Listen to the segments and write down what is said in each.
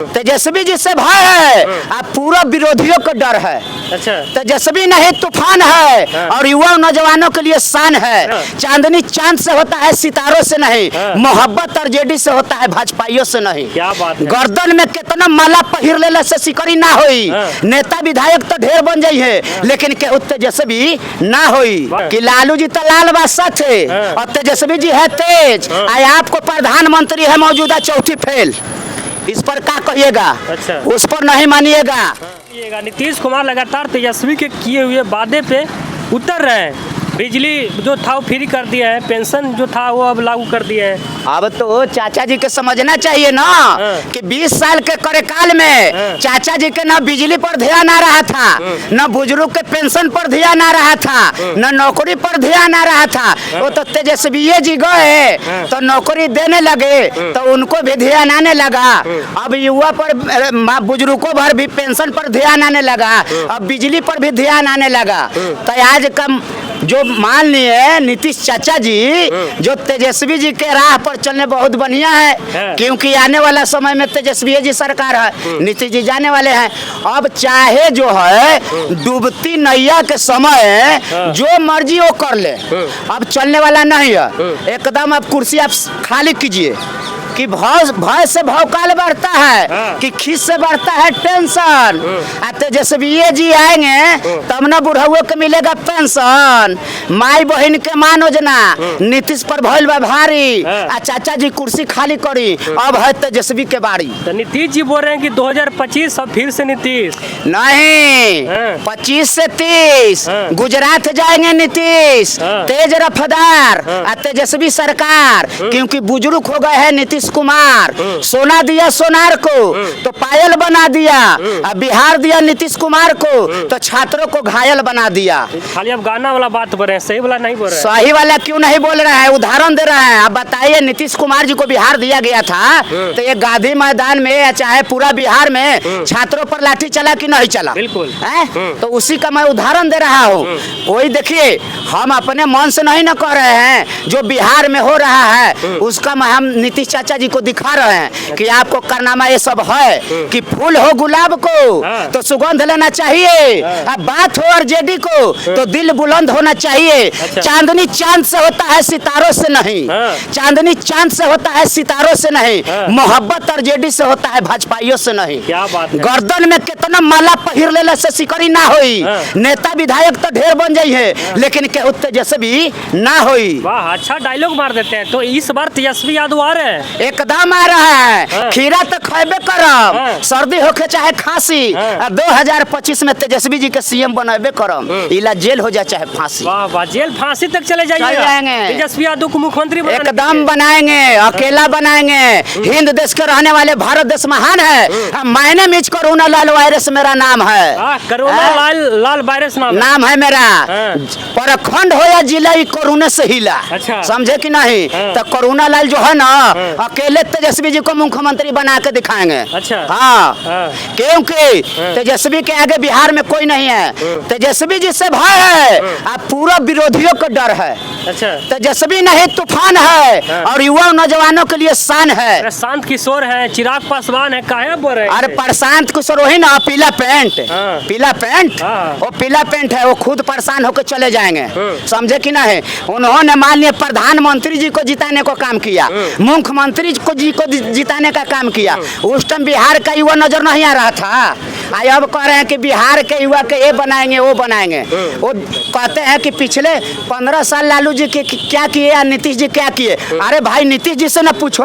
तेजस्वी जी से भय है, अब पूरा विरोधियों को डर है। अच्छा, तेजस्वी नहीं तूफान है और युवा नौजवानों के लिए शान है। चांदनी चांद से होता है, सितारों से नहीं। मोहब्बत और जेडी से होता है, भाजपाइयों से नहीं। क्या बात है। गर्दन में कितना माला पहिर लेने से सिकड़ी ना होई। नेता विधायक तो ढेर बन जाई है, लेकिन केहू तेजस्वी ना होई। कि लालू जी तो लाल बादशाह थे और तेजस्वी जी है तेज। आए आपको प्रधानमंत्री है मौजूदा चौथी फेल, इस पर क्या कहिएगा? अच्छा, उस पर नहीं मानिएगा। नीतीश कुमार लगातार तेजस्वी के किए हुए वादे पे उतर रहे हैं। बिजली जो था वो फ्री कर दिया है, पेंशन जो था वो अब लागू कर दिया है। अब तो चाचा जी के समझना चाहिए ना कि 20 साल के कार्यकाल में चाचा जी के ना बिजली पर ध्यान आ रहा था, न बुजुर्ग के पेंशन पर ध्यान आ रहा था, न नौकरी पर ध्यान आ रहा था। वो तो तेजस्वी जी गए तो नौकरी देने लगे तो उनको भी ध्यान आने लगा। अब युवा पर, बुजुर्गों पर भी पेंशन पर ध्यान आने लगा, अब बिजली पर भी ध्यान आने लगा। तो आज कम जो मान लिए नीतीश चाचा जी जो तेजस्वी जी के राह पर चलने बहुत बढ़िया है, क्योंकि आने वाला समय में तेजस्वी जी सरकार है, नीतीश जी जाने वाले हैं। अब चाहे जो है डूबती नैया के समय जो मर्जी वो कर ले, अब चलने वाला नहीं है एकदम। अब कुर्सी आप खाली कीजिए कि भय से भौकाल बढ़ता है, कि खीस से बढ़ता है टेंशन। तेजस्वी जी आएंगे तब ना बुढ़ाओ को मिलेगा पेंशन। माई बहन के मान योजना नीतीश पर भइल बा भारी, चाचा जी कुर्सी खाली करी, अब है तेजस्वी के बारी। तो नीतीश जी बोल रहे हैं कि 2025 अब फिर से नीतीश नहीं, 25 से 30 गुजरात जाएंगे नीतीश, तेज रफ्तार तेजस्वी सरकार। क्योंकि बुजुर्ग हो गए हैं नीतीश कुमार, सोना दिया सोनार को तो पायल बना दिया, अब बिहार दिया नीतीश कुमार को तो छात्रों को घायल बना दिया। खाली अब गाना वाला बात बोल रहे हैं, सही वाला नहीं बोल रहे हैं। सही वाला क्यों नहीं बोल रहा है, उदाहरण दे रहे हैं। अब बताइए, नीतीश कुमार जी को बिहार दिया गया था तो ये गांधी मैदान में या चाहे पूरा बिहार में छात्रों पर लाठी चला कि नहीं चला? बिल्कुल है? तो उसी का मैं उदाहरण दे रहा हूँ। कोई देखिए, हम अपने मन से नहीं न कह रहे हैं, जो बिहार में हो रहा है उसका हम नीतीश चाचा जी को दिखा रहे हैं कि आपको कारनामा ये सब है कि फूल हो गुलाब को तो सुगंध लेना चाहिए, अब बात हो आरजेडी को तो दिल बुलंद होना चाहिए। चांदनी चांद से होता है, सितारों से नहीं। चांदनी चांद से होता है, सितारों से नहीं। मोहब्बत आरजेडी से होता है, भाजपाइयों से नहीं। क्या बात है। गर्दन में कितना माला पहिर लेने से सिकड़ी ना होई। नेता विधायक तो ढेर बन जाई है, लेकिन केहू तेजस्वी ना होई। वाह, अच्छा डायलॉग मार देते हैं। तो इस बार तेजस्वी यादव आ रहे हैं? एकदम आ रहा है। खीरा तो खेबे करम, सर्दी होके चाहे खांसी। 2025 में तेजस्वी जी के सीएम बनाबे करम, इला जेल हो जाए चाहे फांसी। वाह वाह, जेल फांसी तक चले जाएंगे तेजस्वी यादव को मुख्यमंत्री एकदम बनाएंगे, अकेला बनाएंगे। हिंद देश के रहने वाले भारत देश महान है। मैंने मिच कोरोना लाल वायरस मेरा नाम है। कोरोना लाल वायरस नाम है मेरा। प्रखंड हो या जिला, कोरोना से हिला। अच्छा, समझे कि नहीं? तो कोरोना लाल जो है ना, अकेले तेजस्वी जी को मुख्यमंत्री बना के दिखाएंगे। अच्छा, हाँ, क्योंकि तेजस्वी के आगे बिहार में कोई नहीं है। तेजस्वी जी से भय है, अब पूरा विरोधियों को डर है। अच्छा, तेजस्वी नहीं तूफान है और युवा नौजवानों के लिए शान है। प्रशांत किशोर है, चिराग पासवान है, काहे बोल रहे हैं? अरे प्रशांत किशोर वही ना, पीला पेंट, पीला पेंट, वो पीला पेंट है, वो खुद परेशान होकर चले जाएंगे। समझे कि नहीं? उन्होंने मान लिया प्रधानमंत्री जी को जिताने को काम किया, मुख्यमंत्री जी को जिताने का काम किया। उस टाइम बिहार का युवा नजर नहीं आ रहा था। अब कह रहे हैं कि बिहार के युवा के ये बनाएंगे वो बनाएंगे। वो कहते हैं कि पिछले 15 साल लालू जी के क्या किए या नीतीश जी क्या किए। अरे भाई, नीतीश जी से ना पूछो।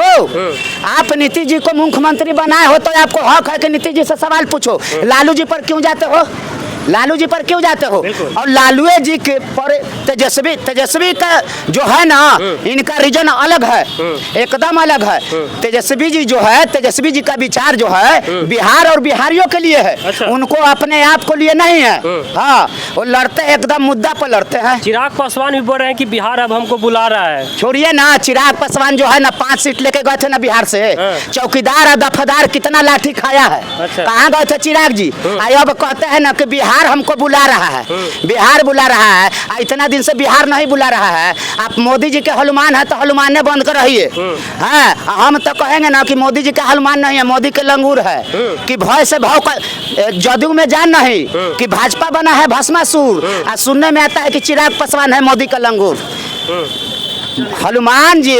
आप नीतीश जी को मुख्यमंत्री बनाए हो तो आपको हक है कि नीतीश जी से सवाल पूछो। लालू जी पर क्यों जाते हो? लालू जी पर क्यों जाते हो? और लालू जी के पर तेजस्वी का जो है ना, इनका रीजन अलग है, एकदम अलग है। तेजस्वी जी जो है, तेजस्वी जी का विचार जो है बिहार और बिहारियों के लिए है। अच्छा। उनको अपने आप को लिए नहीं है। हाँ, वो लड़ते हैं, एकदम मुद्दा पर लड़ते हैं। चिराग पासवान भी बोल रहे हैं कि बिहार अब हमको बुला रहा है। छोड़िए ना, चिराग पासवान जो है ना 5 सीट लेके गए थे ना बिहार से। चौकीदार और दफादार कितना लाठी खाया है। कहाँ गए थे चिराग जी? अब कहते हैं ना कि बिहार बिहार हमको बुला रहा है, बिहार बुला रहा है। इतना दिन से बिहार नहीं बुला रहा है। आप मोदी जी के हनुमान है तो हनुमान ने बंद कर रहिए। हाँ, हम तो कहेंगे ना कि मोदी जी के हनुमान नहीं है, मोदी के लंगूर है। कि भय से भाव का जदयू में जान नहीं कि भाजपा बना है भस्मासुर, और सुनने में आता है कि चिराग पासवान है मोदी का लंगूर। हनुमान जी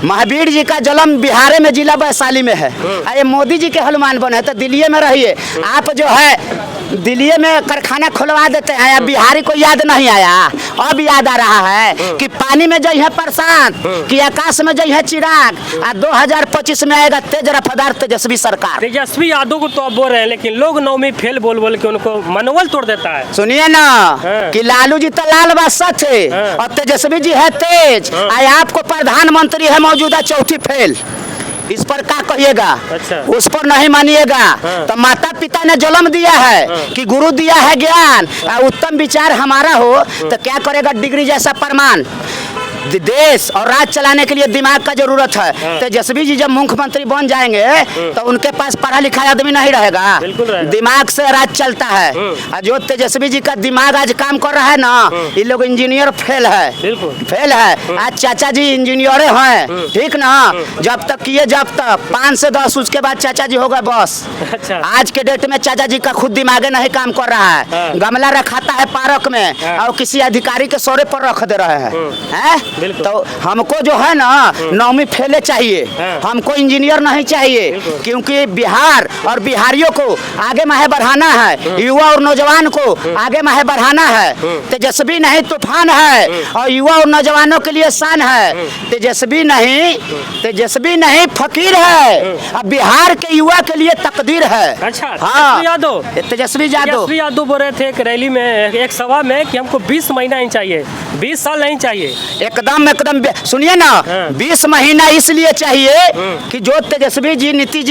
महावीर जी का जन्म बिहार में जिला वैशाली में है। अरे मोदी जी के हनुमान बने तो दिल्ली में रहिए। आप जो है दिल्ली में कारखाना खुलवा देते हैं, अब बिहारी को याद नहीं आया। अब याद आ रहा है कि पानी में जई है प्रशांत, कि आकाश में जई है चिराग, और 2025 में आएगा तेज रफ्तार तेजस्वी सरकार। तेजस्वी यादव को तो अब बोल रहे हैं, लेकिन लोग नौमी फेल बोल बोल के उनको मनोबल तोड़ देता है। सुनिए ना कि लालू जी तो लाल बादशाह थे और तेजस्वी जी है तेज। आपको प्रधानमंत्री है मौजूदा चौथी फेल। इस पर क्या कहिएगा? अच्छा। उस पर नहीं मानिएगा। तो माता पिता ने जन्म दिया है कि गुरु दिया है ज्ञान, उत्तम विचार हमारा हो तो क्या करेगा डिग्री जैसा प्रमाण। देश और राज चलाने के लिए दिमाग का जरूरत है। तेजस्वी जी जब मुख्यमंत्री बन जाएंगे तो उनके पास पढ़ा लिखा आदमी नहीं रहेगा, दिमाग से राज चलता है। और जो तेजस्वी जी का दिमाग आज काम कर रहा है ना, ये लोग इंजीनियर फेल है, फेल है। आज चाचा जी इंजीनियर हैं, ठीक ना। जब तक किए जब तक 5 से 10, उसके बाद चाचा जी होगा बस। अच्छा। आज के डेट में चाचा जी का खुद दिमाग नहीं काम कर रहा है। गमला रखाता है पार्क में और किसी अधिकारी के सौरे पर रख दे रहे हैं। तो हमको जो है ना नौवीं फेले चाहिए, हमको इंजीनियर नहीं चाहिए। क्योंकि बिहार और बिहारियों को आगे माहे बढ़ाना है, युवा और नौजवान को आगे माहे बढ़ाना है। तेजस्वी नहीं तूफान है और युवा और नौजवानों के लिए शान है। तेजस्वी नहीं फकीर है, अब बिहार के युवा के लिए तकदीर है। अच्छा। हाँ, तेजस्वी यादव बोल रहे थे एक रैली में, एक सभा में, कि हमको 20 महीना नहीं चाहिए, 20 साल नहीं चाहिए। एकदम सुनिए ना, 20 महीना इसलिए चाहिए कि जो तेजस्वी जी नीतीश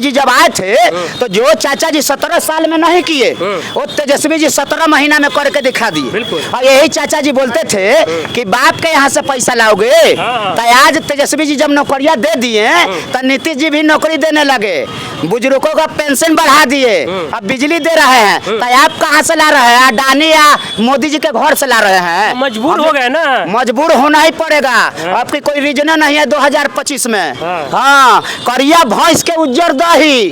जी जब आए थे तो जो चाचा जी 17 साल में नहीं किए, वो तेजस्वी जी 17 महीना में करके दिखा दिए। और यही चाचा जी बोलते थे कि बाप के यहाँ से पैसा लाओगे। तो आज तेजस्वी जी जब नौकरियां दे दिए तो नीतीश जी भी नौकरी देने लगे, बुजुर्गों का पेंशन बढ़ा दिए, अब बिजली दे रहे हैं। तो आप कहाँ से ला रहे हैं? अडानी या मोदी जी के घर से ला रहे हैं। मजबूर हो गए ना, मजबूर होना ही पड़ेगा। आपकी कोई रीजन नहीं है 2025 में। हाँ, करिया भैंस के उज्जर दही,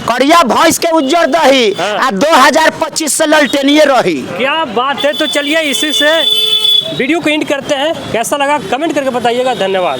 करिया भैंस के उज्जर दही, 2025 से ललटेनिए रही। क्या बात है। तो चलिए इसी से वीडियो को एंड करते हैं। कैसा लगा कमेंट करके बताइएगा। धन्यवाद।